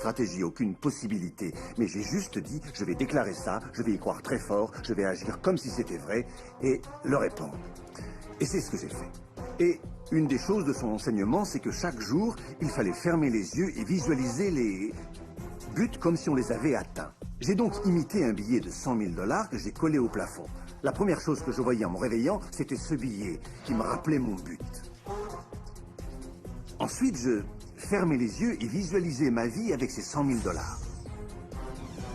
stratégie, aucune possibilité. Mais j'ai juste dit, je vais déclarer ça, je vais y croire très fort, je vais agir comme si c'était vrai et le répandre. Et c'est ce que j'ai fait. Et une des choses de son enseignement, c'est que chaque jour, il fallait fermer les yeux et visualiser les buts comme si on les avait atteints. J'ai donc imité un billet de 100 000 $ que j'ai collé au plafond. La première chose que je voyais en me réveillant, c'était ce billet qui me rappelait mon but. Ensuite, je fermais les yeux et visualisais ma vie avec ces 100 000 $.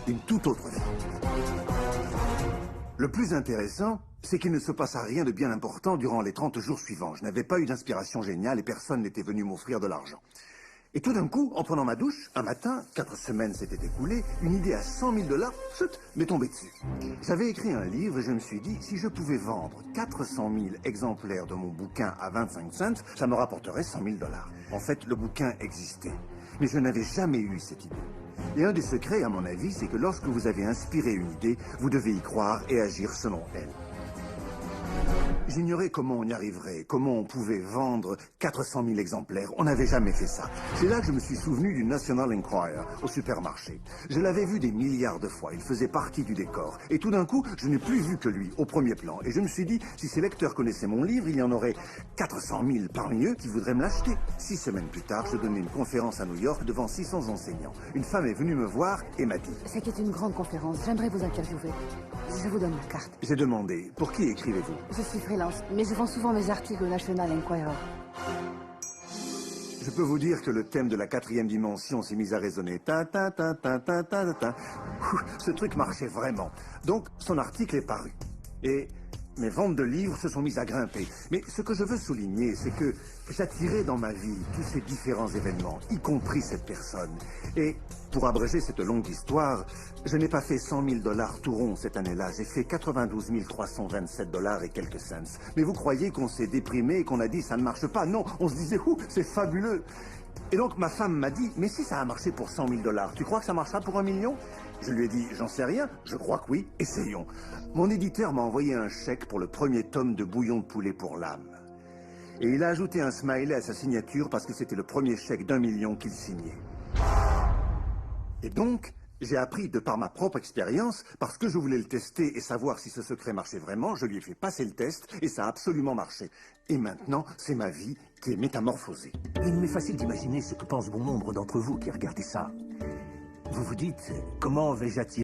Une toute autre vie. Le plus intéressant, c'est qu'il ne se passa rien de bien important durant les 30 jours suivants. Je n'avais pas eu d'inspiration géniale et personne n'était venu m'offrir de l'argent. Et tout d'un coup, en prenant ma douche, un matin, 4 semaines s'étaient écoulées, une idée à 100 000 $ m'est tombée dessus. J'avais écrit un livre et je me suis dit, si je pouvais vendre 400 000 exemplaires de mon bouquin à 25 cents, ça me rapporterait 100 000 $. En fait, le bouquin existait. Mais je n'avais jamais eu cette idée. Et un des secrets, à mon avis, c'est que lorsque vous avez inspiré une idée, vous devez y croire et agir selon elle. J'ignorais comment on y arriverait, comment on pouvait vendre 400 000 exemplaires. On n'avait jamais fait ça. C'est là que je me suis souvenu du National Enquirer au supermarché. Je l'avais vu des milliards de fois. Il faisait partie du décor. Et tout d'un coup, je n'ai plus vu que lui au premier plan. Et je me suis dit, si ces lecteurs connaissaient mon livre, il y en aurait 400 000 parmi eux qui voudraient me l'acheter. 6 semaines plus tard, je donnais une conférence à New York devant 600 enseignants. Une femme est venue me voir et m'a dit... C'était une grande conférence. J'aimerais vous interviewer. Je vous donne ma carte. J'ai demandé, pour qui écrivez-vous? Je suis freelance, mais je vends souvent mes articles au National Enquirer. Je peux vous dire que le thème de la 4e dimension s'est mis à résonner. Ta ta ta ta ta ta ta. Ce truc marchait vraiment. Donc, son article est paru. Et mes ventes de livres se sont mises à grimper. Mais ce que je veux souligner, c'est que j'attirais dans ma vie tous ces différents événements, y compris cette personne. Et pour abréger cette longue histoire, je n'ai pas fait 100 000 $ tout rond cette année-là. J'ai fait 92 327 $ et quelques cents. Mais vous croyez qu'on s'est déprimé et qu'on a dit ça ne marche pas? Non, on se disait, c'est fabuleux. Et donc ma femme m'a dit, mais si ça a marché pour 100 000 $, tu crois que ça marchera pour 1 million? Je lui ai dit, j'en sais rien, je crois que oui, essayons. Mon éditeur m'a envoyé un chèque pour le premier tome de Bouillon de poulet pour l'âme. Et il a ajouté un smiley à sa signature parce que c'était le premier chèque d'1 million qu'il signait. Et donc, j'ai appris de par ma propre expérience, parce que je voulais le tester et savoir si ce secret marchait vraiment, je lui ai fait passer le test et ça a absolument marché. Et maintenant, c'est ma vie qui est métamorphosée. Il m'est facile d'imaginer ce que pense bon nombre d'entre vous qui regardez ça. Vous vous dites, comment vais-je attirer